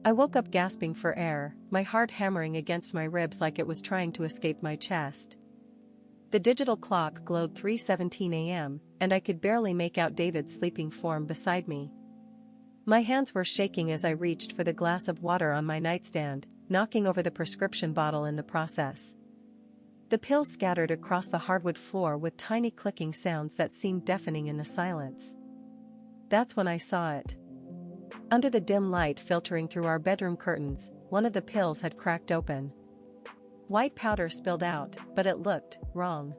I woke up gasping for air, my heart hammering against my ribs like it was trying to escape my chest. The digital clock glowed 3:17 a.m., and I could barely make out David's sleeping form beside me. My hands were shaking as I reached for the glass of water on my nightstand, knocking over the prescription bottle in the process. The pills scattered across the hardwood floor with tiny clicking sounds that seemed deafening in the silence. That's when I saw it. Under the dim light filtering through our bedroom curtains, one of the pills had cracked open. White powder spilled out, but it looked wrong.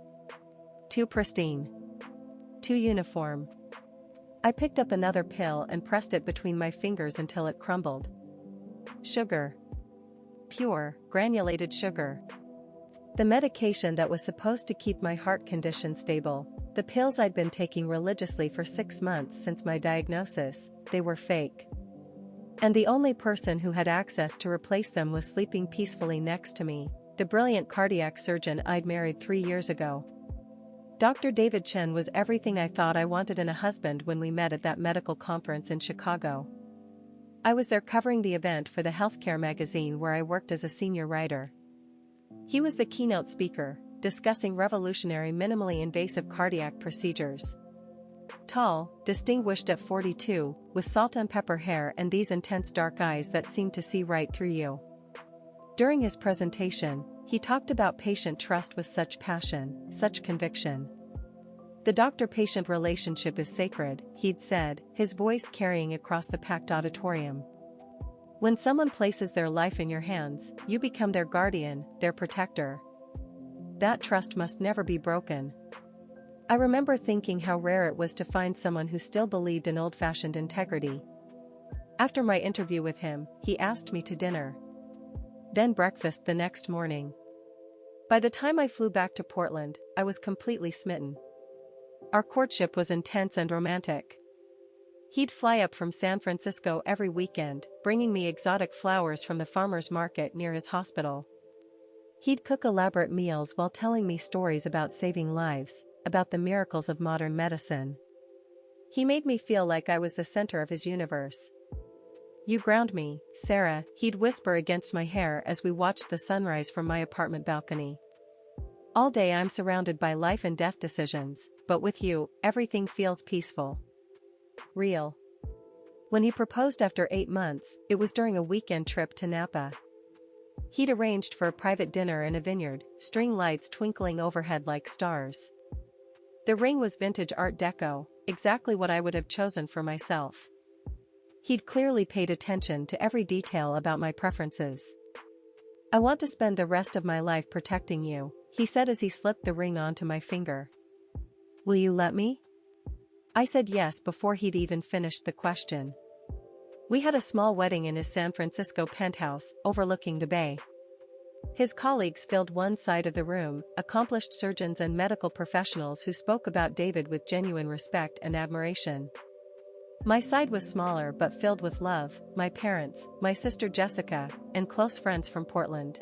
Too pristine. Too uniform. I picked up another pill and pressed it between my fingers until it crumbled. Sugar. Pure, granulated sugar. The medication that was supposed to keep my heart condition stable, the pills I'd been taking religiously for 6 months since my diagnosis, they were fake. And the only person who had access to replace them was sleeping peacefully next to me, the brilliant cardiac surgeon I'd married 3 years ago. Dr. David Chen was everything I thought I wanted in a husband when we met at that medical conference in Chicago. I was there covering the event for the healthcare magazine where I worked as a senior writer. He was the keynote speaker, discussing revolutionary minimally invasive cardiac procedures. Tall, distinguished at 42, with salt and pepper hair and these intense dark eyes that seemed to see right through you. During his presentation, he talked about patient trust with such passion, such conviction. The doctor-patient relationship is sacred, he'd said, his voice carrying across the packed auditorium. When someone places their life in your hands, you become their guardian, their protector. That trust must never be broken. I remember thinking how rare it was to find someone who still believed in old-fashioned integrity. After my interview with him, he asked me to dinner. Then breakfast the next morning. By the time I flew back to Portland, I was completely smitten. Our courtship was intense and romantic. He'd fly up from San Francisco every weekend, bringing me exotic flowers from the farmer's market near his hospital. He'd cook elaborate meals while telling me stories about saving lives, about the miracles of modern medicine. He made me feel like I was the center of his universe. "You ground me, Sarah," he'd whisper against my hair as we watched the sunrise from my apartment balcony. "All day I'm surrounded by life and death decisions, but with you, everything feels peaceful. Real." When he proposed after 8 months, it was during a weekend trip to Napa. He'd arranged for a private dinner in a vineyard, string lights twinkling overhead like stars. The ring was vintage Art Deco, exactly what I would have chosen for myself. He'd clearly paid attention to every detail about my preferences. "I want to spend the rest of my life protecting you," he said as he slipped the ring onto my finger. "Will you let me?" I said yes before he'd even finished the question. We had a small wedding in his San Francisco penthouse, overlooking the bay. His colleagues filled one side of the room, accomplished surgeons and medical professionals who spoke about David with genuine respect and admiration. My side was smaller but filled with love, my parents, my sister Jessica, and close friends from Portland.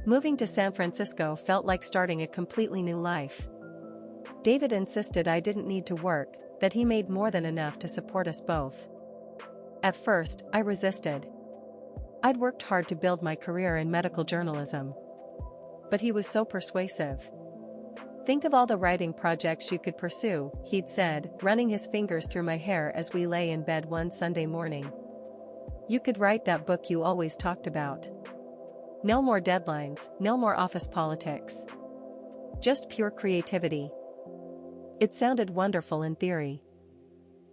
Moving to San Francisco felt like starting a completely new life. David insisted I didn't need to work, that he made more than enough to support us both. At first, I resisted. I'd worked hard to build my career in medical journalism. But he was so persuasive. "Think of all the writing projects you could pursue," he'd said, running his fingers through my hair as we lay in bed one Sunday morning. "You could write that book you always talked about. No more deadlines, no more office politics. Just pure creativity." It sounded wonderful in theory.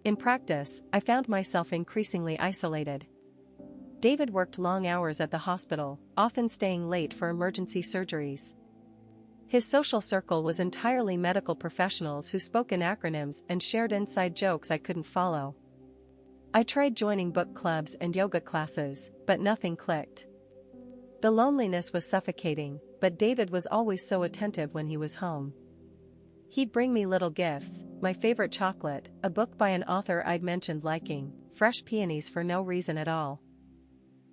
In practice, I found myself increasingly isolated. David worked long hours at the hospital, often staying late for emergency surgeries. His social circle was entirely medical professionals who spoke in acronyms and shared inside jokes I couldn't follow. I tried joining book clubs and yoga classes, but nothing clicked. The loneliness was suffocating, but David was always so attentive when he was home. He'd bring me little gifts, my favorite chocolate, a book by an author I'd mentioned liking, fresh peonies for no reason at all.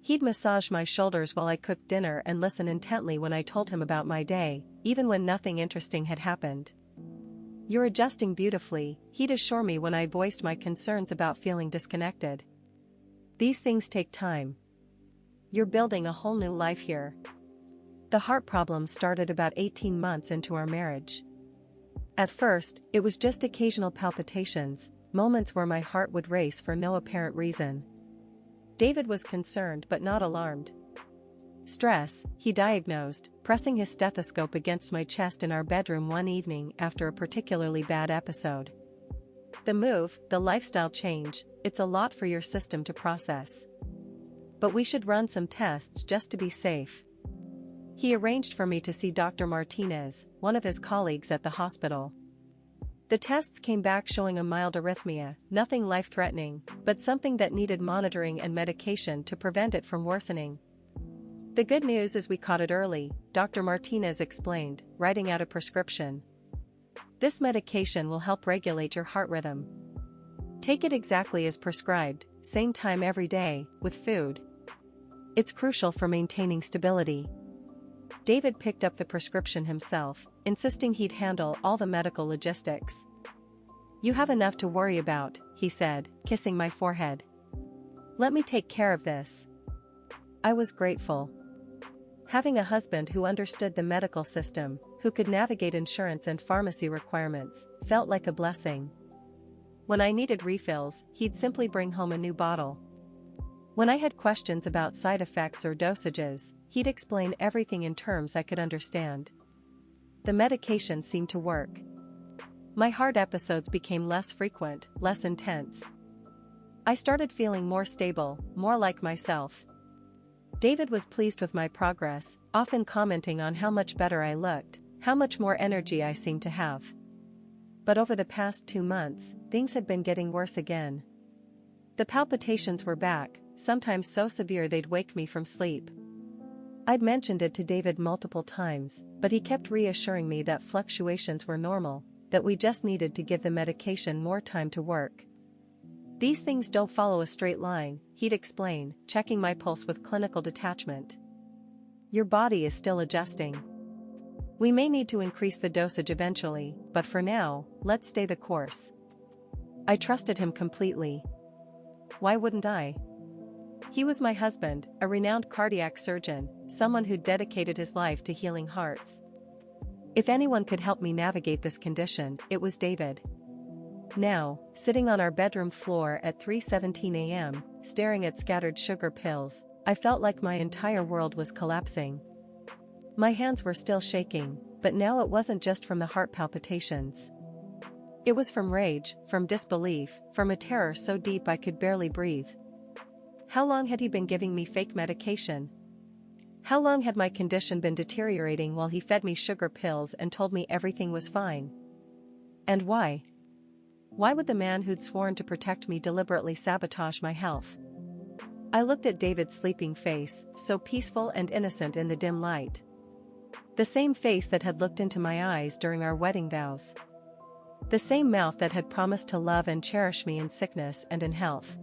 He'd massage my shoulders while I cooked dinner and listen intently when I told him about my day, even when nothing interesting had happened. "You're adjusting beautifully," he'd assure me when I voiced my concerns about feeling disconnected. "These things take time." You're building a whole new life here. The heart problems started about 18 months into our marriage. At first, it was just occasional palpitations, moments where my heart would race for no apparent reason. David was concerned but not alarmed. Stress, he diagnosed, pressing his stethoscope against my chest in our bedroom one evening after a particularly bad episode. The move, the lifestyle change, it's a lot for your system to process. But we should run some tests just to be safe. He arranged for me to see Dr. Martinez, one of his colleagues at the hospital. The tests came back showing a mild arrhythmia, nothing life-threatening, but something that needed monitoring and medication to prevent it from worsening. The good news is we caught it early, Dr. Martinez explained, writing out a prescription. This medication will help regulate your heart rhythm. Take it exactly as prescribed, same time every day, with food. It's crucial for maintaining stability. David picked up the prescription himself, insisting he'd handle all the medical logistics. You have enough to worry about, he said, kissing my forehead. Let me take care of this. I was grateful. Having a husband who understood the medical system, who could navigate insurance and pharmacy requirements, felt like a blessing. When I needed refills, he'd simply bring home a new bottle. When I had questions about side effects or dosages, he'd explain everything in terms I could understand. The medication seemed to work. My heart episodes became less frequent, less intense. I started feeling more stable, more like myself. David was pleased with my progress, often commenting on how much better I looked, how much more energy I seemed to have. But over the past 2 months, things had been getting worse again. The palpitations were back, sometimes so severe they'd wake me from sleep. I'd mentioned it to David multiple times, but he kept reassuring me that fluctuations were normal, that we just needed to give the medication more time to work. These things don't follow a straight line, he'd explain, checking my pulse with clinical detachment. Your body is still adjusting. We may need to increase the dosage eventually, but for now, let's stay the course. I trusted him completely. Why wouldn't I? He was my husband, a renowned cardiac surgeon, someone who'd dedicated his life to healing hearts. If anyone could help me navigate this condition, it was David. Now, sitting on our bedroom floor at 3:17 a.m., staring at scattered sugar pills, I felt like my entire world was collapsing. My hands were still shaking, but now it wasn't just from the heart palpitations. It was from rage, from disbelief, from a terror so deep I could barely breathe. How long had he been giving me fake medication? How long had my condition been deteriorating while he fed me sugar pills and told me everything was fine? And why? Why would the man who'd sworn to protect me deliberately sabotage my health? I looked at David's sleeping face, so peaceful and innocent in the dim light. The same face that had looked into my eyes during our wedding vows. The same mouth that had promised to love and cherish me in sickness and in health.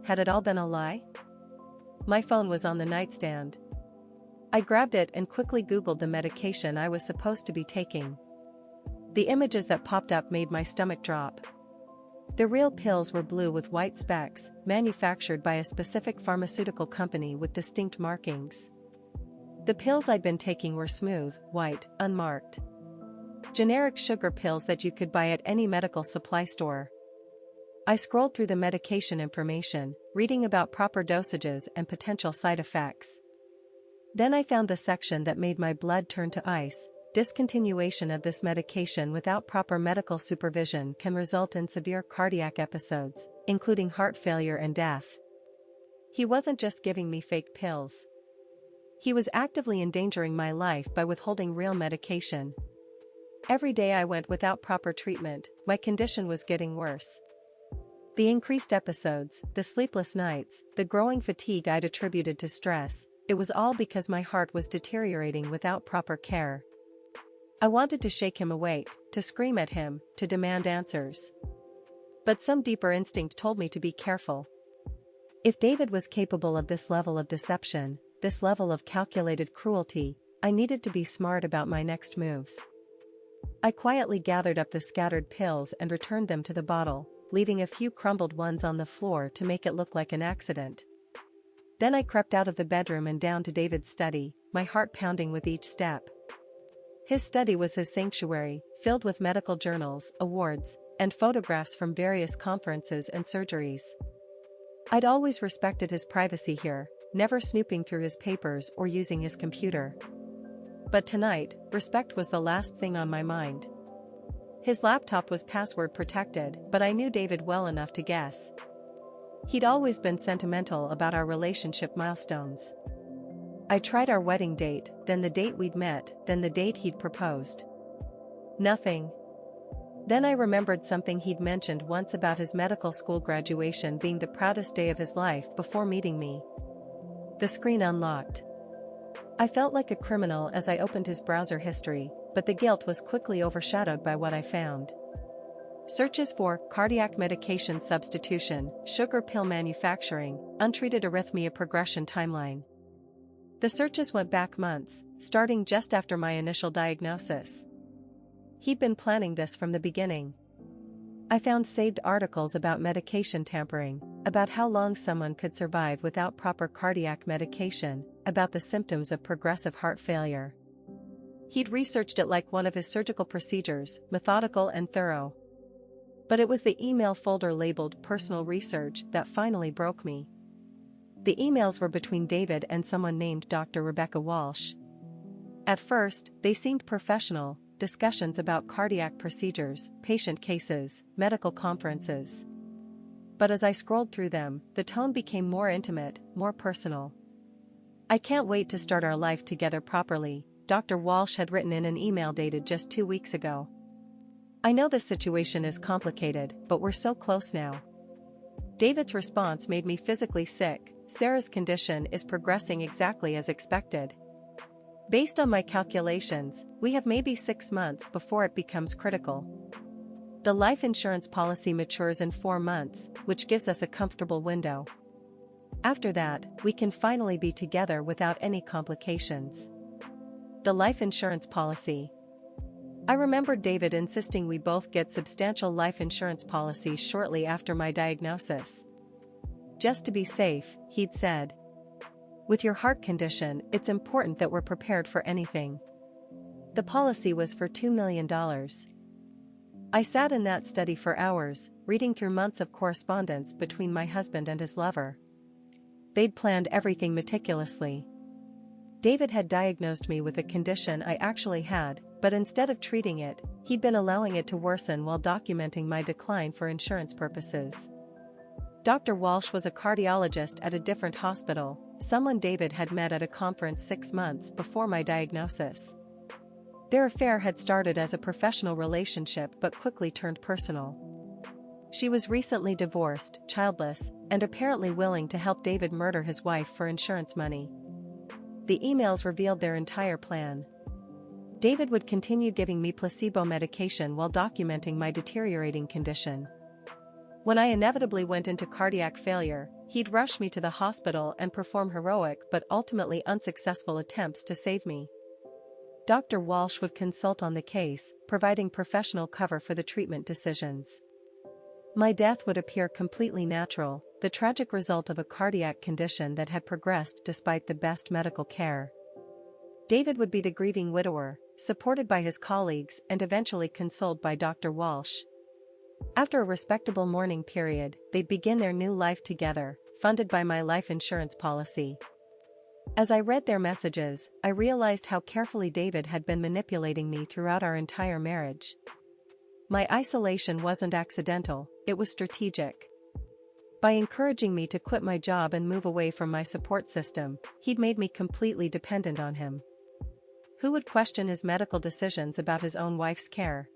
Had it all been a lie? My phone was on the nightstand. I grabbed it and quickly Googled the medication I was supposed to be taking. The images that popped up made my stomach drop. The real pills were blue with white specks, manufactured by a specific pharmaceutical company with distinct markings. The pills I'd been taking were smooth, white, unmarked. Generic sugar pills that you could buy at any medical supply store. I scrolled through the medication information, reading about proper dosages and potential side effects. Then I found the section that made my blood turn to ice. Discontinuation of this medication without proper medical supervision can result in severe cardiac episodes, including heart failure and death. He wasn't just giving me fake pills. He was actively endangering my life by withholding real medication. Every day I went without proper treatment, my condition was getting worse. The increased episodes, the sleepless nights, the growing fatigue I'd attributed to stress, it was all because my heart was deteriorating without proper care. I wanted to shake him awake, to scream at him, to demand answers. But some deeper instinct told me to be careful. If David was capable of this level of deception, this level of calculated cruelty, I needed to be smart about my next moves. I quietly gathered up the scattered pills and returned them to the bottle, leaving a few crumbled ones on the floor to make it look like an accident. Then I crept out of the bedroom and down to David's study, my heart pounding with each step. His study was his sanctuary, filled with medical journals, awards, and photographs from various conferences and surgeries. I'd always respected his privacy here, never snooping through his papers or using his computer. But tonight, respect was the last thing on my mind. His laptop was password protected, but I knew David well enough to guess. He'd always been sentimental about our relationship milestones. I tried our wedding date, then the date we'd met, then the date he'd proposed. Nothing. Then I remembered something he'd mentioned once about his medical school graduation being the proudest day of his life before meeting me. The screen unlocked. I felt like a criminal as I opened his browser history, but the guilt was quickly overshadowed by what I found. Searches for cardiac medication substitution, sugar pill manufacturing, untreated arrhythmia progression timeline. The searches went back months, starting just after my initial diagnosis. He'd been planning this from the beginning. I found saved articles about medication tampering, about how long someone could survive without proper cardiac medication, about the symptoms of progressive heart failure. He'd researched it like one of his surgical procedures, methodical and thorough. But it was the email folder labeled personal research that finally broke me. The emails were between David and someone named Dr. Rebecca Walsh. At first, they seemed professional, discussions about cardiac procedures, patient cases, medical conferences. But as I scrolled through them, the tone became more intimate, more personal. "I can't wait to start our life together properly," Dr. Walsh had written in an email dated just 2 weeks ago. "I know this situation is complicated, but we're so close now." David's response made me physically sick. "Sarah's condition is progressing exactly as expected. Based on my calculations, we have maybe 6 months before it becomes critical. The life insurance policy matures in 4 months, which gives us a comfortable window. After that, we can finally be together without any complications." The life insurance policy. I remembered David insisting we both get substantial life insurance policies shortly after my diagnosis. "Just to be safe," he'd said. "With your heart condition, it's important that we're prepared for anything." The policy was for $2 million. I sat in that study for hours, reading through months of correspondence between my husband and his lover. They'd planned everything meticulously. David had diagnosed me with a condition I actually had, but instead of treating it, he'd been allowing it to worsen while documenting my decline for insurance purposes. Dr. Walsh was a cardiologist at a different hospital, someone David had met at a conference 6 months before my diagnosis. Their affair had started as a professional relationship but quickly turned personal. She was recently divorced, childless, and apparently willing to help David murder his wife for insurance money. The emails revealed their entire plan. David would continue giving me placebo medication while documenting my deteriorating condition. When I inevitably went into cardiac failure, he'd rush me to the hospital and perform heroic but ultimately unsuccessful attempts to save me. Dr. Walsh would consult on the case, providing professional cover for the treatment decisions. My death would appear completely natural, the tragic result of a cardiac condition that had progressed despite the best medical care. David would be the grieving widower, supported by his colleagues and eventually consoled by Dr. Walsh. After a respectable mourning period, they'd begin their new life together, funded by my life insurance policy. As I read their messages, I realized how carefully David had been manipulating me throughout our entire marriage. My isolation wasn't accidental, it was strategic. By encouraging me to quit my job and move away from my support system, he'd made me completely dependent on him. Who would question his medical decisions about his own wife's care?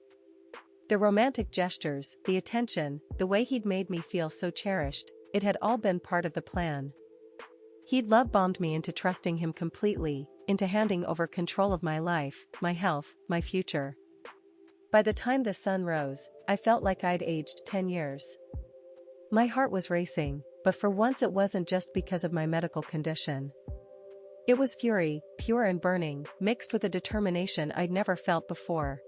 The romantic gestures, the attention, the way he'd made me feel so cherished, it had all been part of the plan. He'd love-bombed me into trusting him completely, into handing over control of my life, my health, my future. By the time the sun rose, I felt like I'd aged 10 years. My heart was racing, but for once it wasn't just because of my medical condition. It was fury, pure and burning, mixed with a determination I'd never felt before.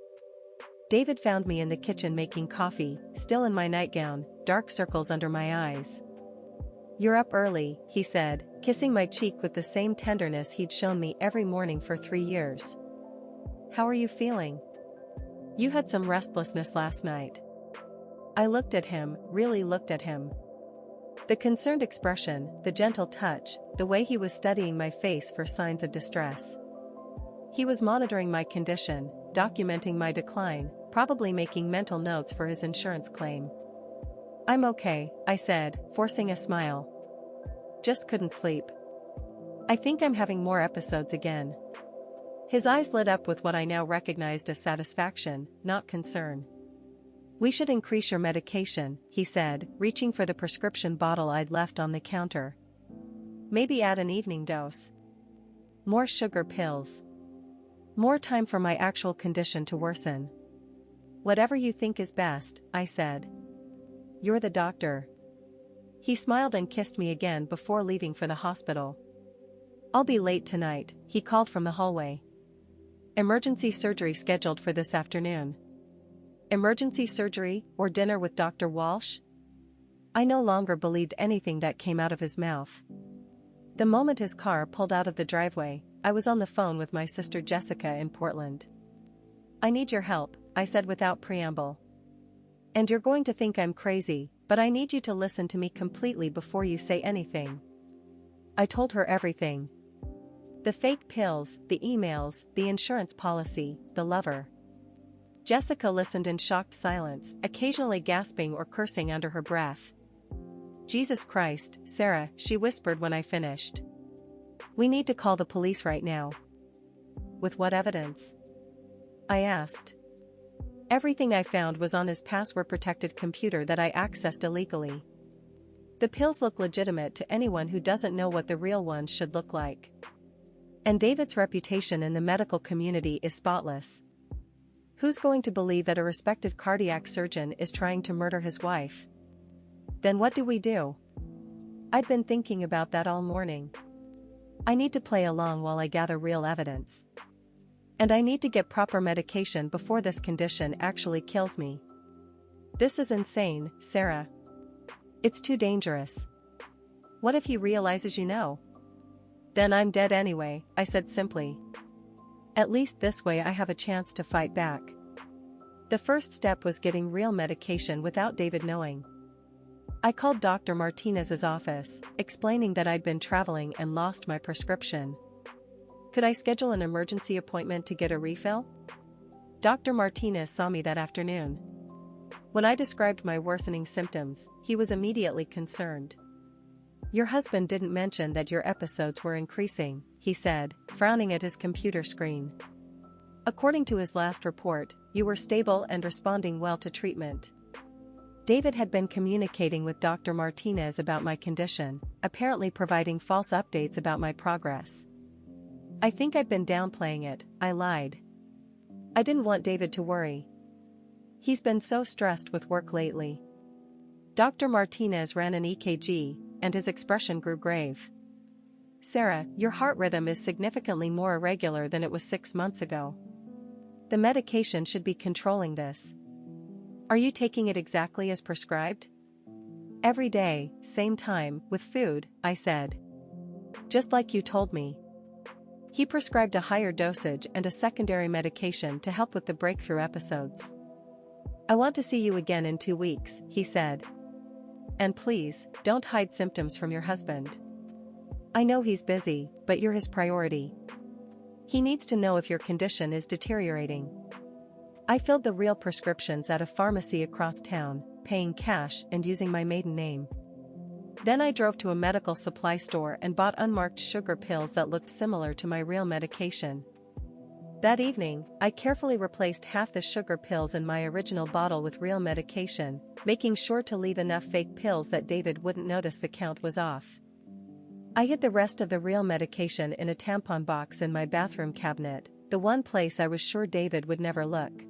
David found me in the kitchen making coffee, still in my nightgown, dark circles under my eyes. "You're up early," he said, kissing my cheek with the same tenderness he'd shown me every morning for 3 years. "How are you feeling? You had some restlessness last night." I looked at him, really looked at him. The concerned expression, the gentle touch, the way he was studying my face for signs of distress. He was monitoring my condition, documenting my decline, probably making mental notes for his insurance claim. "I'm okay," I said, forcing a smile. "Just couldn't sleep. I think I'm having more episodes again." His eyes lit up with what I now recognized as satisfaction, not concern. "We should increase your medication," he said, reaching for the prescription bottle I'd left on the counter. "Maybe add an evening dose. More sugar pills. More time for my actual condition to worsen." "Whatever you think is best," I said. "You're the doctor." He smiled and kissed me again before leaving for the hospital. "I'll be late tonight," he called from the hallway. "Emergency surgery scheduled for this afternoon." Emergency surgery, or dinner with Dr. Walsh? I no longer believed anything that came out of his mouth. The moment his car pulled out of the driveway, I was on the phone with my sister Jessica in Portland. "I need your help," I said without preamble. "And you're going to think I'm crazy, but I need you to listen to me completely before you say anything." I told her everything. The fake pills, the emails, the insurance policy, the lover. Jessica listened in shocked silence, occasionally gasping or cursing under her breath. "Jesus Christ, Sarah," she whispered when I finished. "We need to call the police right now." "With what evidence?" I asked. Everything I found was on his password-protected computer that I accessed illegally. The pills look legitimate to anyone who doesn't know what the real ones should look like. And David's reputation in the medical community is spotless. Who's going to believe that a respected cardiac surgeon is trying to murder his wife? Then what do we do? I'd been thinking about that all morning. I need to play along while I gather real evidence. And I need to get proper medication before this condition actually kills me. This is insane, Sarah. It's too dangerous. What if he realizes you know? Then I'm dead anyway, I said simply. At least this way I have a chance to fight back. The first step was getting real medication without David knowing. I called Dr. Martinez's office, explaining that I'd been traveling and lost my prescription. Could I schedule an emergency appointment to get a refill? Dr. Martinez saw me that afternoon. When I described my worsening symptoms, he was immediately concerned. "Your husband didn't mention that your episodes were increasing," he said, frowning at his computer screen. "According to his last report, you were stable and responding well to treatment." David had been communicating with Dr. Martinez about my condition, apparently providing false updates about my progress. "I think I've been downplaying it," I lied. "I didn't want David to worry. He's been so stressed with work lately." Dr. Martinez ran an EKG, and his expression grew grave. "Sarah, your heart rhythm is significantly more irregular than it was 6 months ago. The medication should be controlling this. Are you taking it exactly as prescribed?" "Every day, same time, with food," I said. "Just like you told me." He prescribed a higher dosage and a secondary medication to help with the breakthrough episodes. "I want to see you again in 2 weeks, he said. "And please, don't hide symptoms from your husband. I know he's busy, but you're his priority. He needs to know if your condition is deteriorating." I filled the real prescriptions at a pharmacy across town, paying cash and using my maiden name. Then I drove to a medical supply store and bought unmarked sugar pills that looked similar to my real medication. That evening, I carefully replaced half the sugar pills in my original bottle with real medication, making sure to leave enough fake pills that David wouldn't notice the count was off. I hid the rest of the real medication in a tampon box in my bathroom cabinet, the one place I was sure David would never look.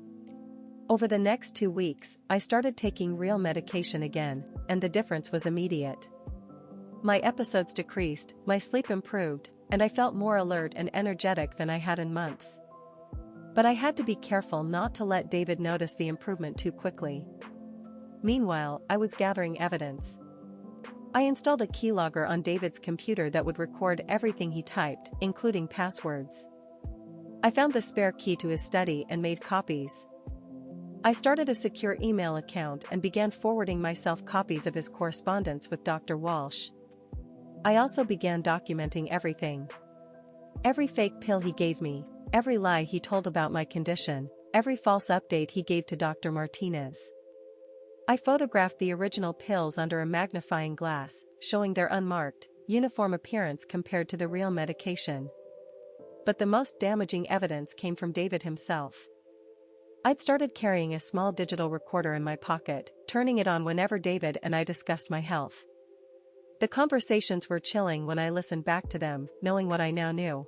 Over the next 2 weeks, I started taking real medication again, and the difference was immediate. My episodes decreased, my sleep improved, and I felt more alert and energetic than I had in months. But I had to be careful not to let David notice the improvement too quickly. Meanwhile, I was gathering evidence. I installed a keylogger on David's computer that would record everything he typed, including passwords. I found the spare key to his study and made copies. I started a secure email account and began forwarding myself copies of his correspondence with Dr. Walsh. I also began documenting everything. Every fake pill he gave me, every lie he told about my condition, every false update he gave to Dr. Martinez. I photographed the original pills under a magnifying glass, showing their unmarked, uniform appearance compared to the real medication. But the most damaging evidence came from David himself. I'd started carrying a small digital recorder in my pocket, turning it on whenever David and I discussed my health. The conversations were chilling when I listened back to them, knowing what I now knew.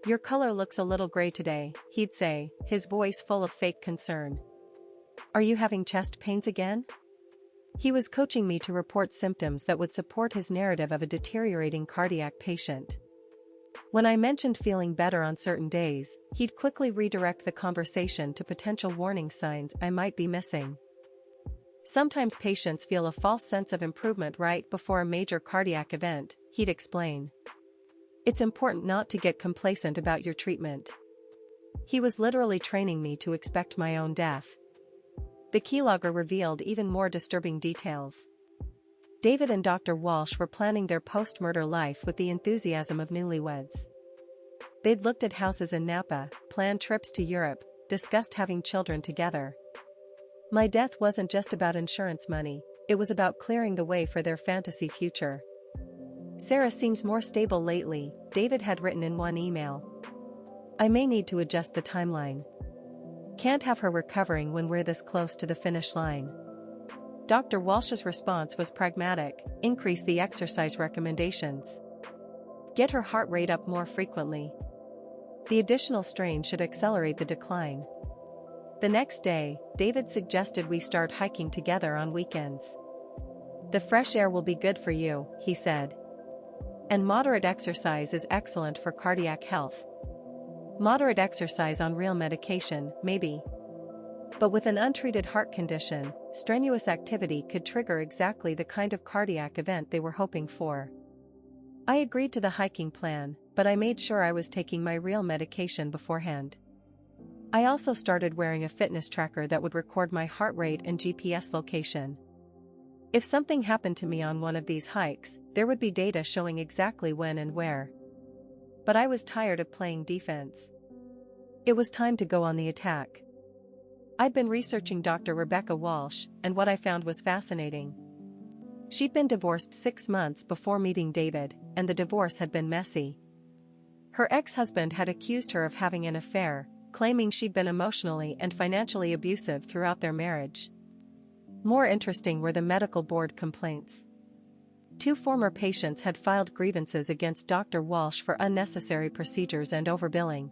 "Your color looks a little gray today," he'd say, his voice full of fake concern. "Are you having chest pains again?" He was coaching me to report symptoms that would support his narrative of a deteriorating cardiac patient. When I mentioned feeling better on certain days, he'd quickly redirect the conversation to potential warning signs I might be missing. "Sometimes patients feel a false sense of improvement right before a major cardiac event," he'd explain. "It's important not to get complacent about your treatment." He was literally training me to expect my own death. The keylogger revealed even more disturbing details. David and Dr. Walsh were planning their post-murder life with the enthusiasm of newlyweds. They'd looked at houses in Napa, planned trips to Europe, discussed having children together. My death wasn't just about insurance money, it was about clearing the way for their fantasy future. "Sarah seems more stable lately," David had written in one email. "I may need to adjust the timeline. Can't have her recovering when we're this close to the finish line." Dr. Walsh's response was pragmatic: "Increase the exercise recommendations. Get her heart rate up more frequently. The additional strain should accelerate the decline." The next day, David suggested we start hiking together on weekends. "The fresh air will be good for you," he said. "And moderate exercise is excellent for cardiac health." Moderate exercise on real medication, maybe. But with an untreated heart condition, strenuous activity could trigger exactly the kind of cardiac event they were hoping for. I agreed to the hiking plan, but I made sure I was taking my real medication beforehand. I also started wearing a fitness tracker that would record my heart rate and GPS location. If something happened to me on one of these hikes, there would be data showing exactly when and where. But I was tired of playing defense. It was time to go on the attack. I'd been researching Dr. Rebecca Walsh, and what I found was fascinating. She'd been divorced 6 months before meeting David, and the divorce had been messy. Her ex-husband had accused her of having an affair, claiming she'd been emotionally and financially abusive throughout their marriage. More interesting were the medical board complaints. 2 former patients had filed grievances against Dr. Walsh for unnecessary procedures and overbilling.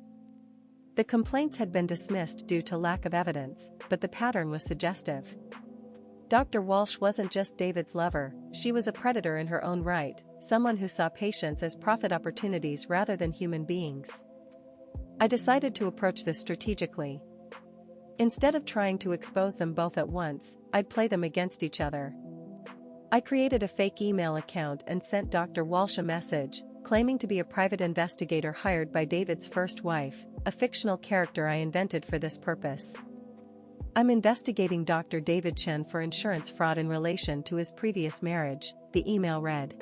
The complaints had been dismissed due to lack of evidence, but the pattern was suggestive. Dr. Walsh wasn't just David's lover, she was a predator in her own right, someone who saw patients as profit opportunities rather than human beings. I decided to approach this strategically. Instead of trying to expose them both at once, I'd play them against each other. I created a fake email account and sent Dr. Walsh a message, claiming to be a private investigator hired by David's first wife, a fictional character I invented for this purpose. "I'm investigating Dr. David Chen for insurance fraud in relation to his previous marriage," the email read.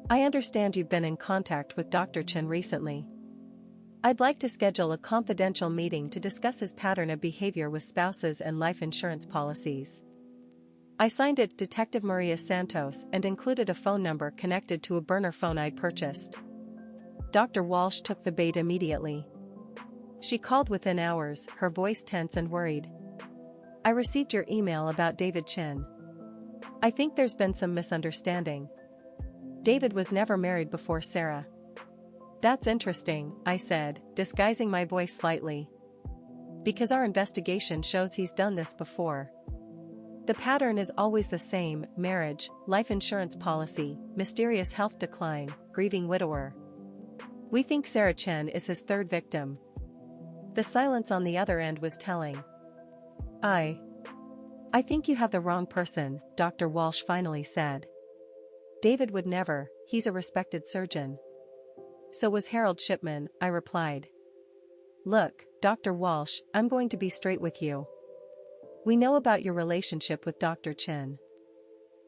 "I understand you've been in contact with Dr. Chen recently. I'd like to schedule a confidential meeting to discuss his pattern of behavior with spouses and life insurance policies." I signed it Detective Maria Santos and included a phone number connected to a burner phone I'd purchased. Dr. Walsh took the bait immediately. She called within hours, her voice tense and worried. "I received your email about David Chen. I think there's been some misunderstanding. David was never married before Sarah." "That's interesting," I said, disguising my voice slightly. "Because our investigation shows he's done this before. The pattern is always the same: marriage, life insurance policy, mysterious health decline, grieving widower. We think Sarah Chen is his third victim." The silence on the other end was telling. I think you have the wrong person," Dr. Walsh finally said. David would never, he's a respected surgeon. So was Harold Shipman, I replied. Look, Dr. Walsh, I'm going to be straight with you. We know about your relationship with Dr. Chen.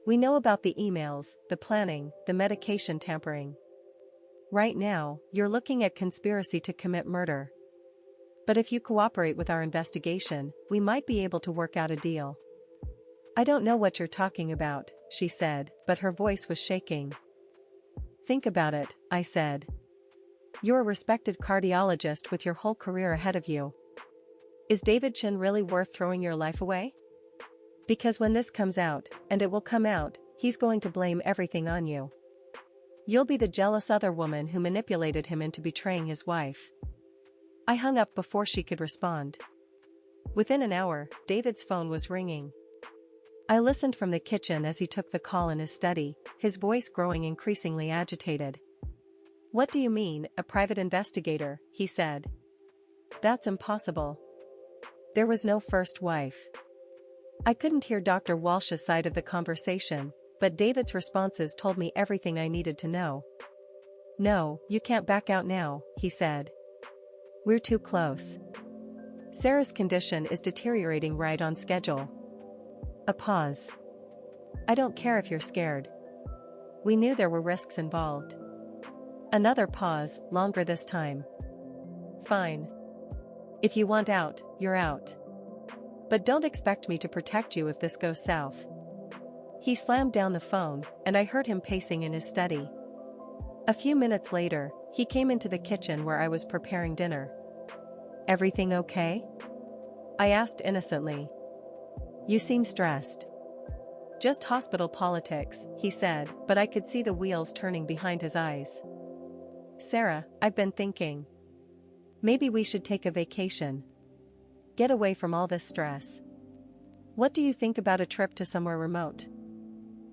We know about the emails, the planning, the medication tampering. Right now, you're looking at conspiracy to commit murder. But if you cooperate with our investigation, we might be able to work out a deal. I don't know what you're talking about, she said, but her voice was shaking. Think about it, I said. You're a respected cardiologist with your whole career ahead of you. Is David Chen really worth throwing your life away? Because when this comes out, and it will come out, he's going to blame everything on you. You'll be the jealous other woman who manipulated him into betraying his wife. I hung up before she could respond. Within an hour, David's phone was ringing. I listened from the kitchen as he took the call in his study, his voice growing increasingly agitated. What do you mean, a private investigator, he said. That's impossible. There was no first wife. I couldn't hear Dr. Walsh's side of the conversation, but David's responses told me everything I needed to know. No, you can't back out now, he said. We're too close. Sarah's condition is deteriorating right on schedule. A pause. I don't care if you're scared. We knew there were risks involved. Another pause, longer this time. Fine. If you want out, you're out. But don't expect me to protect you if this goes south. He slammed down the phone, and I heard him pacing in his study. A few minutes later, he came into the kitchen where I was preparing dinner. Everything okay? I asked innocently. You seem stressed. Just hospital politics, he said, but I could see the wheels turning behind his eyes. Sarah, I've been thinking. Maybe we should take a vacation. Get away from all this stress. What do you think about a trip to somewhere remote?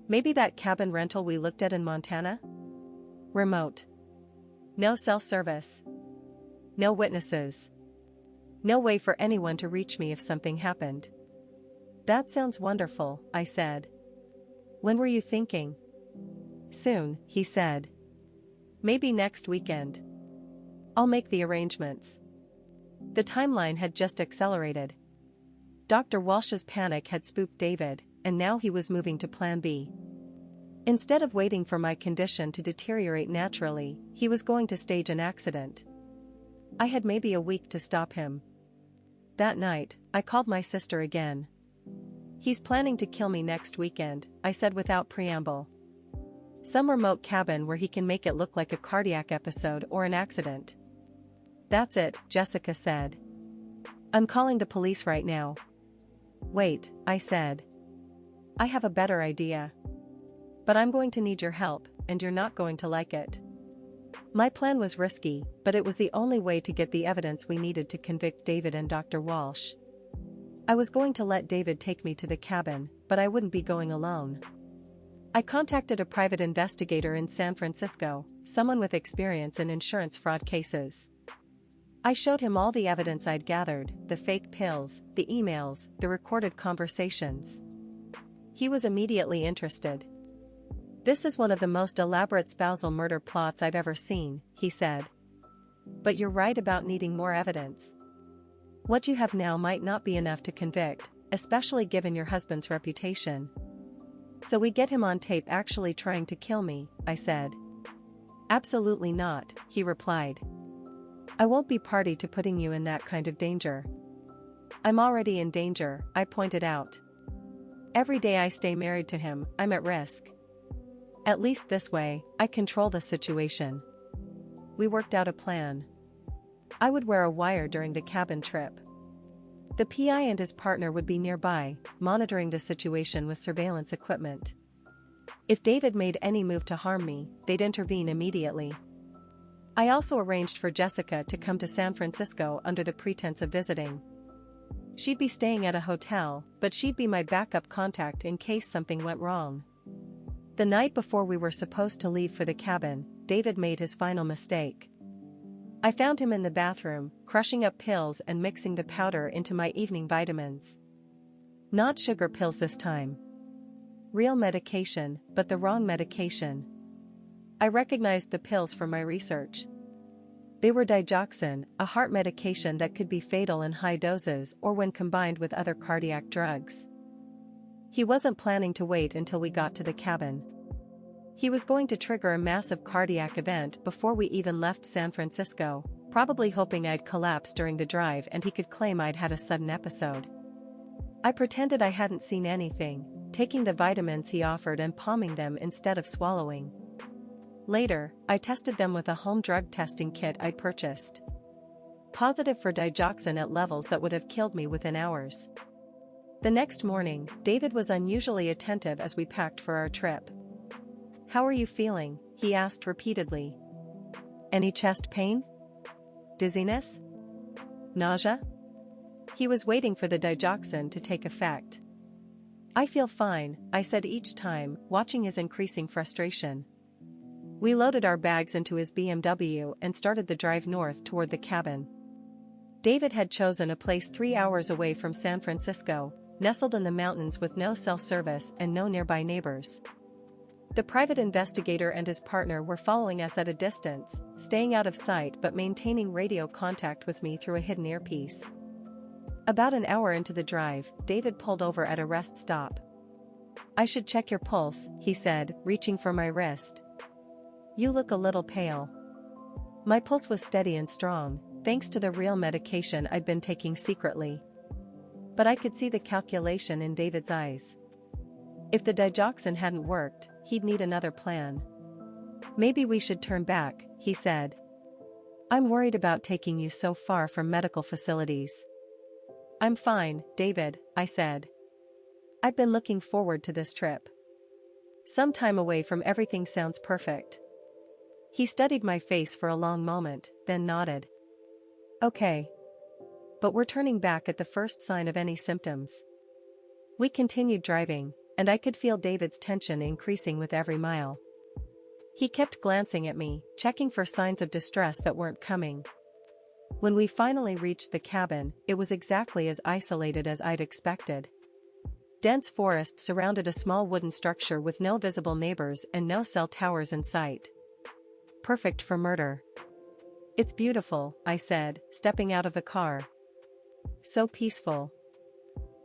Maybe that cabin rental we looked at in Montana? Remote. No self-service. No witnesses. No way for anyone to reach me if something happened. That sounds wonderful, I said. When were you thinking? Soon, he said. Maybe next weekend. I'll make the arrangements. The timeline had just accelerated. Dr. Walsh's panic had spooked David, and now he was moving to Plan B. Instead of waiting for my condition to deteriorate naturally, he was going to stage an accident. I had maybe a week to stop him. That night, I called my sister again. He's planning to kill me next weekend, I said without preamble. Some remote cabin where he can make it look like a cardiac episode or an accident. That's it, Jessica said. I'm calling the police right now. Wait, I said. I have a better idea. But I'm going to need your help, and you're not going to like it. My plan was risky, but it was the only way to get the evidence we needed to convict David and Dr. Walsh. I was going to let David take me to the cabin, but I wouldn't be going alone. I contacted a private investigator in San Francisco, someone with experience in insurance fraud cases. I showed him all the evidence I'd gathered, the fake pills, the emails, the recorded conversations. He was immediately interested. This is one of the most elaborate spousal murder plots I've ever seen, he said. But you're right about needing more evidence. What you have now might not be enough to convict, especially given your husband's reputation. So we get him on tape actually trying to kill me, I said. Absolutely not, he replied. I won't be party to putting you in that kind of danger. I'm already in danger, I pointed out. Every day I stay married to him, I'm at risk. At least this way, I control the situation. We worked out a plan. I would wear a wire during the cabin trip. The PI and his partner would be nearby, monitoring the situation with surveillance equipment. If David made any move to harm me, they'd intervene immediately. I also arranged for Jessica to come to San Francisco under the pretense of visiting. She'd be staying at a hotel, but she'd be my backup contact in case something went wrong. The night before we were supposed to leave for the cabin, David made his final mistake. I found him in the bathroom, crushing up pills and mixing the powder into my evening vitamins. Not sugar pills this time. Real medication, but the wrong medication. I recognized the pills from my research. They were digoxin, a heart medication that could be fatal in high doses or when combined with other cardiac drugs. He wasn't planning to wait until we got to the cabin. He was going to trigger a massive cardiac event before we even left San Francisco, probably hoping I'd collapse during the drive and he could claim I'd had a sudden episode. I pretended I hadn't seen anything, taking the vitamins he offered and palming them instead of swallowing. Later, I tested them with a home drug testing kit I'd purchased. Positive for digoxin at levels that would have killed me within hours. The next morning, David was unusually attentive as we packed for our trip. "How are you feeling?" he asked repeatedly. "Any chest pain? Dizziness? Nausea?" He was waiting for the digoxin to take effect. "I feel fine," I said each time, watching his increasing frustration. We loaded our bags into his BMW and started the drive north toward the cabin. David had chosen a place 3 hours away from San Francisco, nestled in the mountains with no cell service and no nearby neighbors. The private investigator and his partner were following us at a distance, staying out of sight but maintaining radio contact with me through a hidden earpiece. About an hour into the drive, David pulled over at a rest stop. "I should check your pulse," he said, reaching for my wrist. "You look a little pale." My pulse was steady and strong, thanks to the real medication I'd been taking secretly. But I could see the calculation in David's eyes. If the digoxin hadn't worked, he'd need another plan. "Maybe we should turn back," he said. "I'm worried about taking you so far from medical facilities." "I'm fine, David," I said. "I've been looking forward to this trip. Some time away from everything sounds perfect." He studied my face for a long moment, then nodded. "Okay. But we're turning back at the first sign of any symptoms." We continued driving, and I could feel David's tension increasing with every mile. He kept glancing at me, checking for signs of distress that weren't coming. When we finally reached the cabin, it was exactly as isolated as I'd expected. Dense forest surrounded a small wooden structure with no visible neighbors and no cell towers in sight. Perfect for murder. "It's beautiful," I said, stepping out of the car. "So peaceful."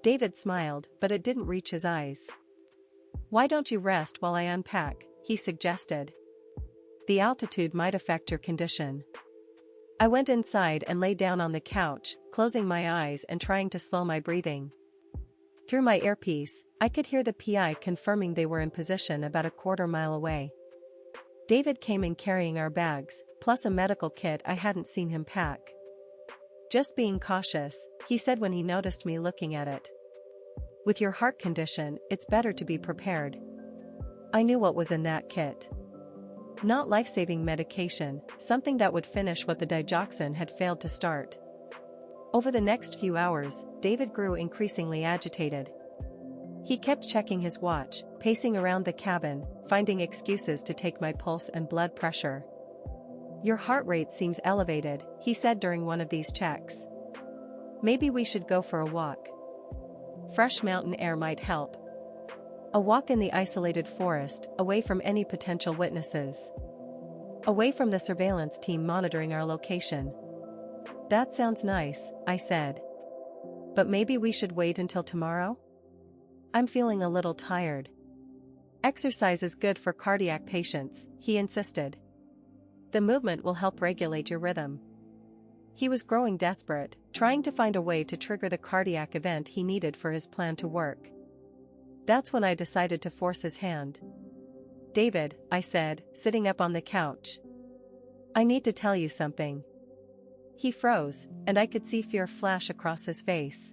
David smiled, but it didn't reach his eyes. "Why don't you rest while I unpack?" he suggested. "The altitude might affect your condition." I went inside and lay down on the couch, closing my eyes and trying to slow my breathing. Through my earpiece, I could hear the PI confirming they were in position about a quarter-mile away. David came in carrying our bags, plus a medical kit I hadn't seen him pack. "Just being cautious," he said when he noticed me looking at it. "With your heart condition, it's better to be prepared." I knew what was in that kit. Not life-saving medication, something that would finish what the digoxin had failed to start. Over the next few hours, David grew increasingly agitated. He kept checking his watch, pacing around the cabin, finding excuses to take my pulse and blood pressure. "Your heart rate seems elevated," he said during one of these checks. "Maybe we should go for a walk. Fresh mountain air might help." A walk in the isolated forest, away from any potential witnesses. Away from the surveillance team monitoring our location. "That sounds nice," I said. "But maybe we should wait until tomorrow? I'm feeling a little tired." "Exercise is good for cardiac patients," he insisted. "The movement will help regulate your rhythm." He was growing desperate, trying to find a way to trigger the cardiac event he needed for his plan to work. That's when I decided to force his hand. "David," I said, sitting up on the couch. "I need to tell you something." He froze, and I could see fear flash across his face.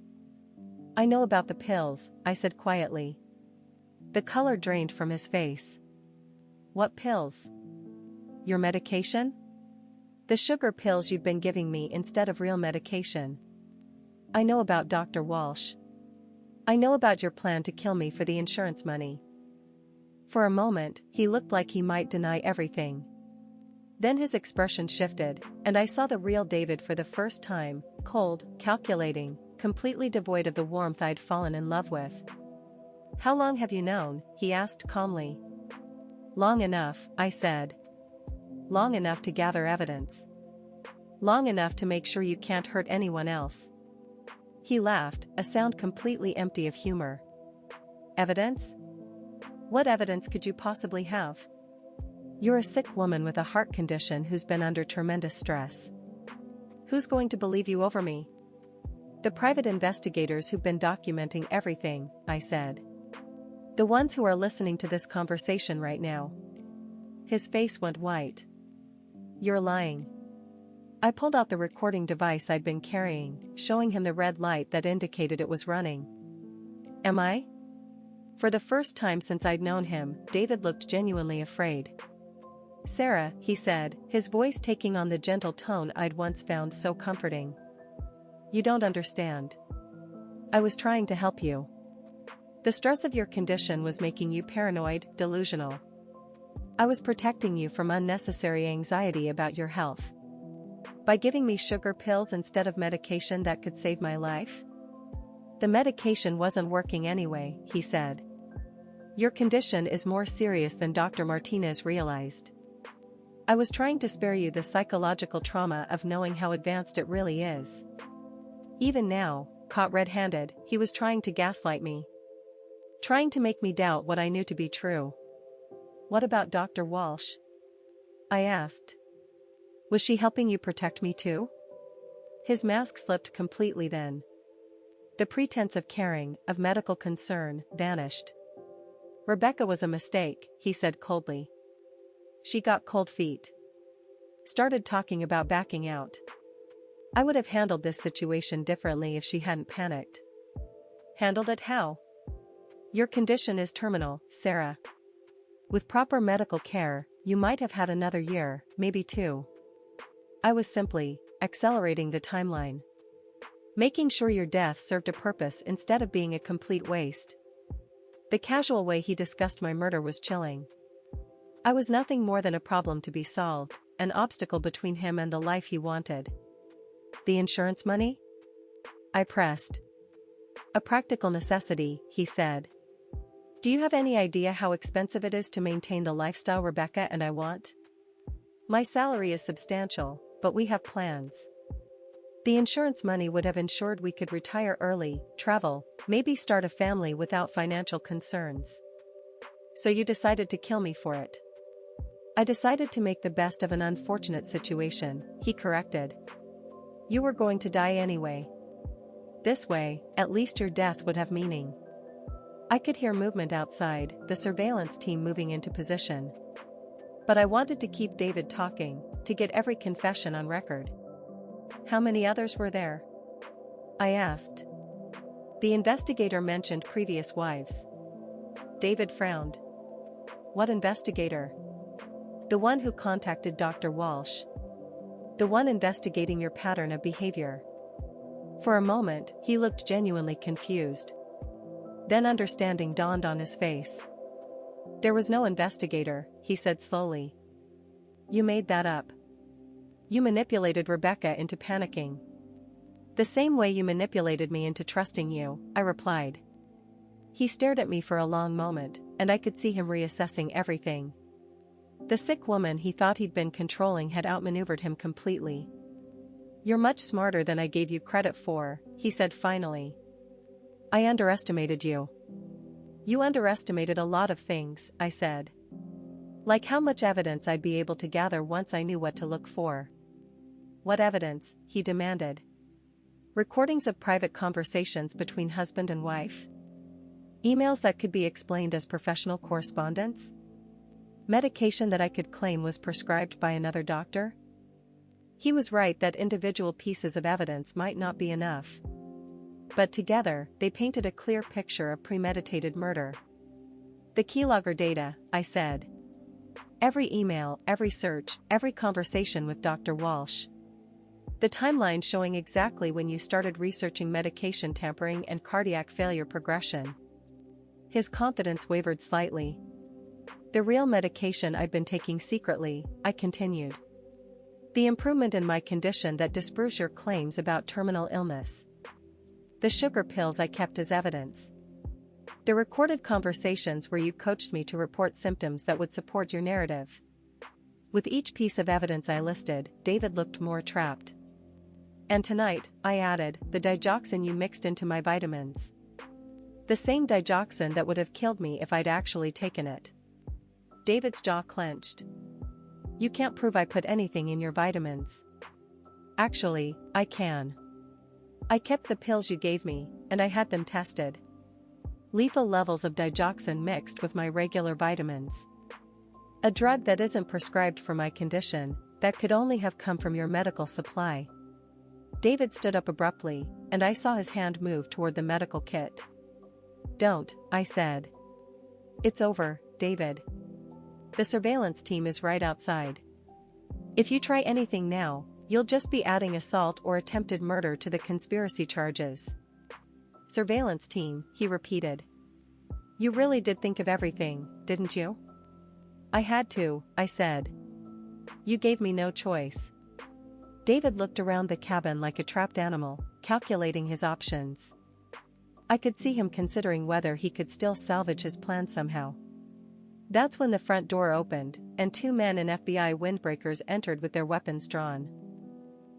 "I know about the pills," I said quietly. The color drained from his face. "What pills?" "Your medication? The sugar pills you've been giving me instead of real medication." "I know about Dr. Walsh. I know about your plan to kill me for the insurance money." For a moment, he looked like he might deny everything. Then his expression shifted, and I saw the real David for the first time, cold, calculating, completely devoid of the warmth I'd fallen in love with. How long have you known? He asked calmly. Long enough, I said. Long enough to gather evidence. Long enough to make sure you can't hurt anyone else. He laughed, a sound completely empty of humor. Evidence? What evidence could you possibly have? You're a sick woman with a heart condition who's been under tremendous stress. Who's going to believe you over me? The private investigators who've been documenting everything, I said. The ones who are listening to this conversation right now. His face went white. You're lying. I pulled out the recording device I'd been carrying, showing him the red light that indicated it was running. Am I? For the first time since I'd known him, David looked genuinely afraid. Sarah, he said, his voice taking on the gentle tone I'd once found so comforting. You don't understand. I was trying to help you. The stress of your condition was making you paranoid, delusional. I was protecting you from unnecessary anxiety about your health. By giving me sugar pills instead of medication that could save my life? The medication wasn't working anyway, he said. Your condition is more serious than Dr. Martinez realized. I was trying to spare you the psychological trauma of knowing how advanced it really is. Even now, caught red-handed, he was trying to gaslight me. Trying to make me doubt what I knew to be true. What about Dr. Walsh? I asked. Was she helping you protect me too? His mask slipped completely then. The pretense of caring, of medical concern, vanished. Rebecca was a mistake, he said coldly. She got cold feet. Started talking about backing out. I would have handled this situation differently if she hadn't panicked. Handled it how? Your condition is terminal, Sarah. With proper medical care, you might have had another year, maybe 2. I was simply accelerating the timeline. Making sure your death served a purpose instead of being a complete waste. The casual way he discussed my murder was chilling. I was nothing more than a problem to be solved, an obstacle between him and the life he wanted. The insurance money? I pressed. A practical necessity, he said. Do you have any idea how expensive it is to maintain the lifestyle Rebecca and I want? My salary is substantial, but we have plans. The insurance money would have ensured we could retire early, travel, maybe start a family without financial concerns. So you decided to kill me for it. I decided to make the best of an unfortunate situation, he corrected. You were going to die anyway. This way, at least your death would have meaning. I could hear movement outside, the surveillance team moving into position. But I wanted to keep David talking, to get every confession on record. How many others were there? I asked. The investigator mentioned previous wives. David frowned. What investigator? The one who contacted Dr. Walsh. The one investigating your pattern of behavior. For a moment, he looked genuinely confused. Then understanding dawned on his face. There was no investigator, he said slowly. You made that up. You manipulated Rebecca into panicking. The same way you manipulated me into trusting you, I replied. He stared at me for a long moment, and I could see him reassessing everything. The sick woman he thought he'd been controlling had outmaneuvered him completely. You're much smarter than I gave you credit for, he said finally. I underestimated you. You underestimated a lot of things, I said. Like how much evidence I'd be able to gather once I knew what to look for. What evidence? He demanded. Recordings of private conversations between husband and wife? Emails that could be explained as professional correspondence? Medication that I could claim was prescribed by another doctor? He was right that individual pieces of evidence might not be enough. But together, they painted a clear picture of premeditated murder. The keylogger data, I said. Every email, every search, every conversation with Dr. Walsh. The timeline showing exactly when you started researching medication tampering and cardiac failure progression. His confidence wavered slightly. The real medication I'd been taking secretly, I continued. The improvement in my condition that disproves your claims about terminal illness. The sugar pills I kept as evidence. The recorded conversations where you coached me to report symptoms that would support your narrative. With each piece of evidence I listed, David looked more trapped. And tonight, I added, the digoxin you mixed into my vitamins. The same digoxin that would have killed me if I'd actually taken it. David's jaw clenched. You can't prove I put anything in your vitamins. Actually, I can. I kept the pills you gave me, and I had them tested. Lethal levels of digoxin mixed with my regular vitamins. A drug that isn't prescribed for my condition, that could only have come from your medical supply. David stood up abruptly, and I saw his hand move toward the medical kit. Don't, I said. It's over, David. The surveillance team is right outside. If you try anything now, you'll just be adding assault or attempted murder to the conspiracy charges. Surveillance team, he repeated. You really did think of everything, didn't you? I had to, I said. You gave me no choice. David looked around the cabin like a trapped animal, calculating his options. I could see him considering whether he could still salvage his plan somehow. That's when the front door opened, and 2 men in FBI windbreakers entered with their weapons drawn.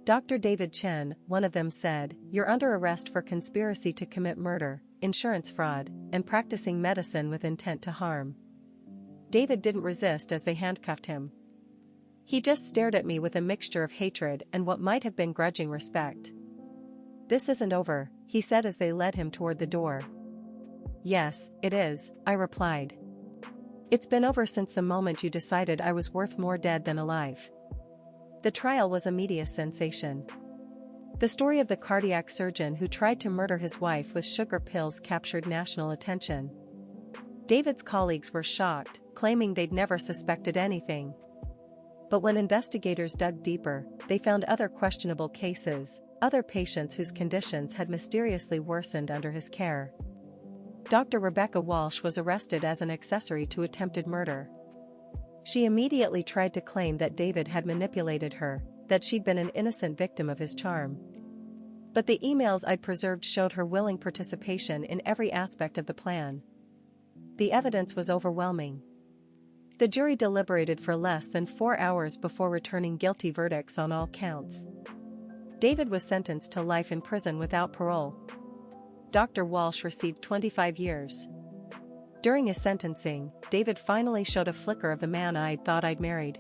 Dr. David Chen, one of them said, you're under arrest for conspiracy to commit murder, insurance fraud, and practicing medicine with intent to harm. David didn't resist as they handcuffed him. He just stared at me with a mixture of hatred and what might have been grudging respect. This isn't over, he said as they led him toward the door. Yes, it is, I replied. It's been over since the moment you decided I was worth more dead than alive. The trial was a media sensation. The story of the cardiac surgeon who tried to murder his wife with sugar pills captured national attention. David's colleagues were shocked, claiming they'd never suspected anything. But when investigators dug deeper, they found other questionable cases, other patients whose conditions had mysteriously worsened under his care. Dr. Rebecca Walsh was arrested as an accessory to attempted murder. She immediately tried to claim that David had manipulated her, that she'd been an innocent victim of his charm. But the emails I'd preserved showed her willing participation in every aspect of the plan. The evidence was overwhelming. The jury deliberated for less than 4 hours before returning guilty verdicts on all counts. David was sentenced to life in prison without parole. Dr. Walsh received 25 years. During his sentencing, David finally showed a flicker of the man I thought I'd married.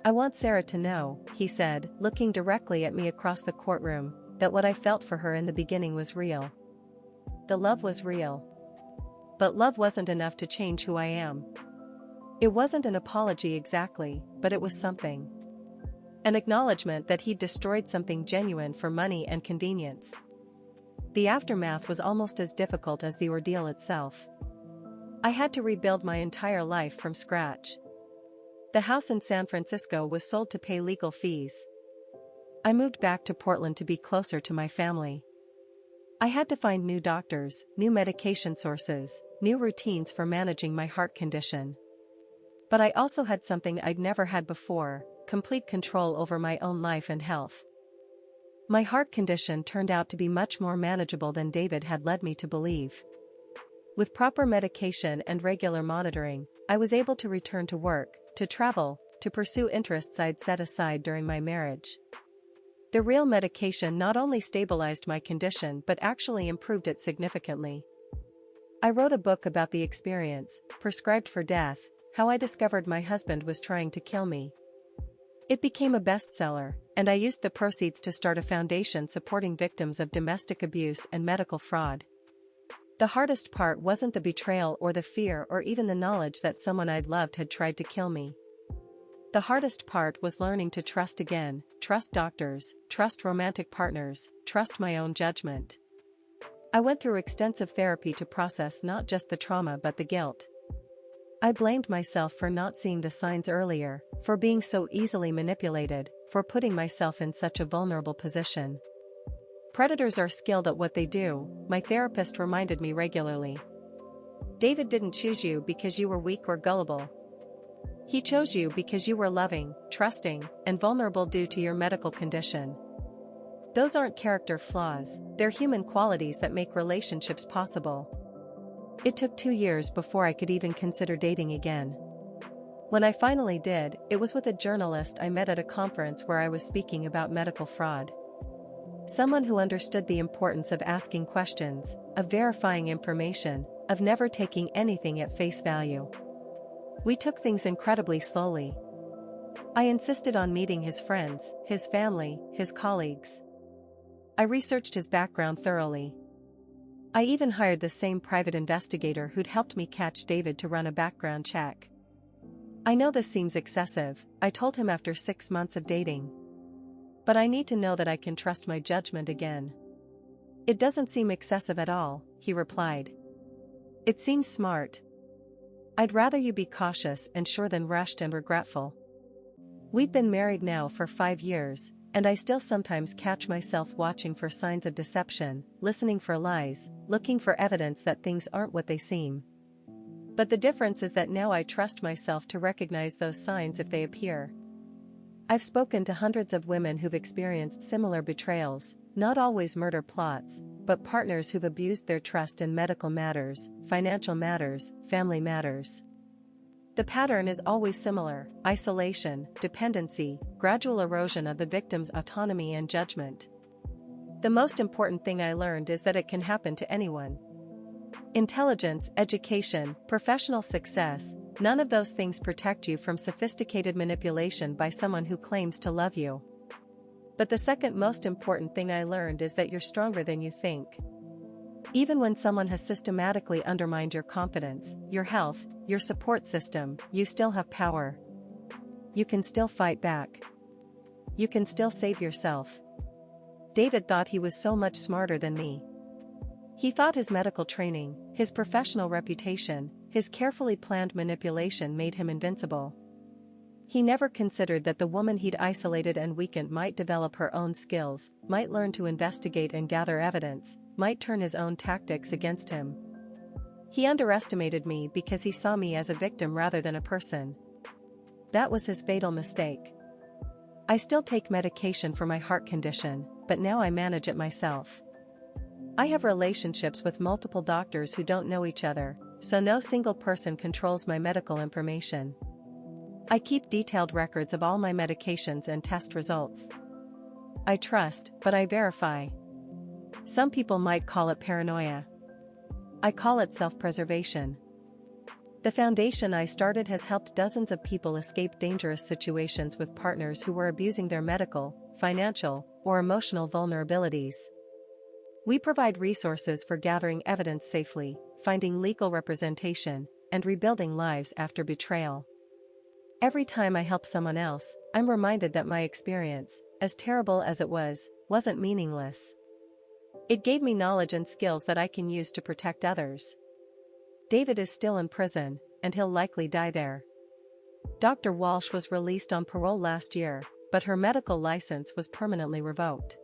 I want Sarah to know, he said, looking directly at me across the courtroom, that what I felt for her in the beginning was real. The love was real. But love wasn't enough to change who I am. It wasn't an apology exactly, but it was something. An acknowledgement that he'd destroyed something genuine for money and convenience. The aftermath was almost as difficult as the ordeal itself. I had to rebuild my entire life from scratch. The house in San Francisco was sold to pay legal fees. I moved back to Portland to be closer to my family. I had to find new doctors, new medication sources, new routines for managing my heart condition. But I also had something I'd never had before, complete control over my own life and health. My heart condition turned out to be much more manageable than David had led me to believe. With proper medication and regular monitoring, I was able to return to work, to travel, to pursue interests I'd set aside during my marriage. The real medication not only stabilized my condition but actually improved it significantly. I wrote a book about the experience, Prescribed for Death, How I Discovered My Husband Was Trying to Kill Me. It became a bestseller, and I used the proceeds to start a foundation supporting victims of domestic abuse and medical fraud. The hardest part wasn't the betrayal or the fear or even the knowledge that someone I'd loved had tried to kill me. The hardest part was learning to trust again, trust doctors, trust romantic partners, trust my own judgment. I went through extensive therapy to process not just the trauma but the guilt. I blamed myself for not seeing the signs earlier, for being so easily manipulated, for putting myself in such a vulnerable position. Predators are skilled at what they do, my therapist reminded me regularly. David didn't choose you because you were weak or gullible. He chose you because you were loving, trusting, and vulnerable due to your medical condition. Those aren't character flaws, they're human qualities that make relationships possible. It took 2 years before I could even consider dating again. When I finally did, it was with a journalist I met at a conference where I was speaking about medical fraud. Someone who understood the importance of asking questions, of verifying information, of never taking anything at face value. We took things incredibly slowly. I insisted on meeting his friends, his family, his colleagues. I researched his background thoroughly. I even hired the same private investigator who'd helped me catch David to run a background check. I know this seems excessive, I told him after 6 months of dating. But I need to know that I can trust my judgment again. It doesn't seem excessive at all, he replied. It seems smart. I'd rather you be cautious and sure than rushed and regretful. We've been married now for 5 years, and I still sometimes catch myself watching for signs of deception, listening for lies, looking for evidence that things aren't what they seem. But the difference is that now I trust myself to recognize those signs if they appear. I've spoken to hundreds of women who've experienced similar betrayals, not always murder plots, but partners who've abused their trust in medical matters, financial matters, family matters. The pattern is always similar: isolation, dependency, gradual erosion of the victim's autonomy and judgment. The most important thing I learned is that it can happen to anyone. Intelligence, education, professional success, none of those things protect you from sophisticated manipulation by someone who claims to love you. But the second most important thing I learned is that you're stronger than you think. Even when someone has systematically undermined your confidence, your health, your support system, you still have power. You can still fight back. You can still save yourself. David thought he was so much smarter than me. He thought his medical training, his professional reputation, his carefully planned manipulation made him invincible. He never considered that the woman he'd isolated and weakened might develop her own skills, might learn to investigate and gather evidence, might turn his own tactics against him. He underestimated me because he saw me as a victim rather than a person. That was his fatal mistake. I still take medication for my heart condition, but now I manage it myself. I have relationships with multiple doctors who don't know each other, so no single person controls my medical information. I keep detailed records of all my medications and test results. I trust, but I verify. Some people might call it paranoia. I call it self-preservation. The foundation I started has helped dozens of people escape dangerous situations with partners who were abusing their medical, financial, or emotional vulnerabilities. We provide resources for gathering evidence safely, finding legal representation, and rebuilding lives after betrayal. Every time I help someone else, I'm reminded that my experience, as terrible as it was, wasn't meaningless. It gave me knowledge and skills that I can use to protect others. David is still in prison, and he'll likely die there. Dr. Walsh was released on parole last year, but her medical license was permanently revoked.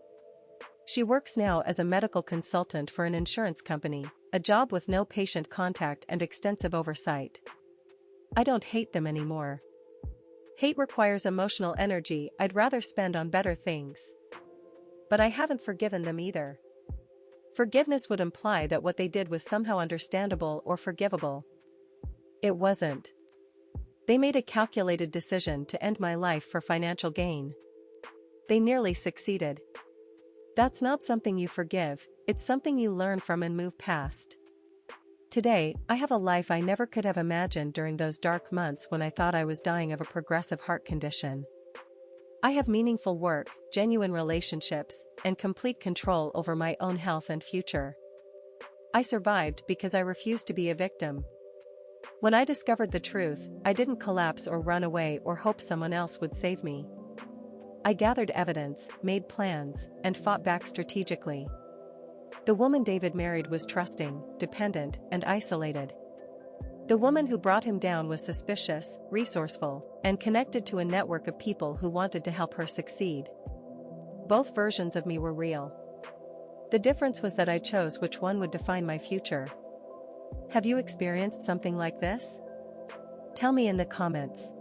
She works now as a medical consultant for an insurance company, a job with no patient contact and extensive oversight. I don't hate them anymore. Hate requires emotional energy I'd rather spend on better things. But I haven't forgiven them either. Forgiveness would imply that what they did was somehow understandable or forgivable. It wasn't. They made a calculated decision to end my life for financial gain. They nearly succeeded. That's not something you forgive, it's something you learn from and move past. Today, I have a life I never could have imagined during those dark months when I thought I was dying of a progressive heart condition. I have meaningful work, genuine relationships, and complete control over my own health and future. I survived because I refused to be a victim. When I discovered the truth, I didn't collapse or run away or hope someone else would save me. I gathered evidence, made plans, and fought back strategically. The woman David married was trusting, dependent, and isolated. The woman who brought him down was suspicious, resourceful, and connected to a network of people who wanted to help her succeed. Both versions of me were real. The difference was that I chose which one would define my future. Have you experienced something like this? Tell me in the comments.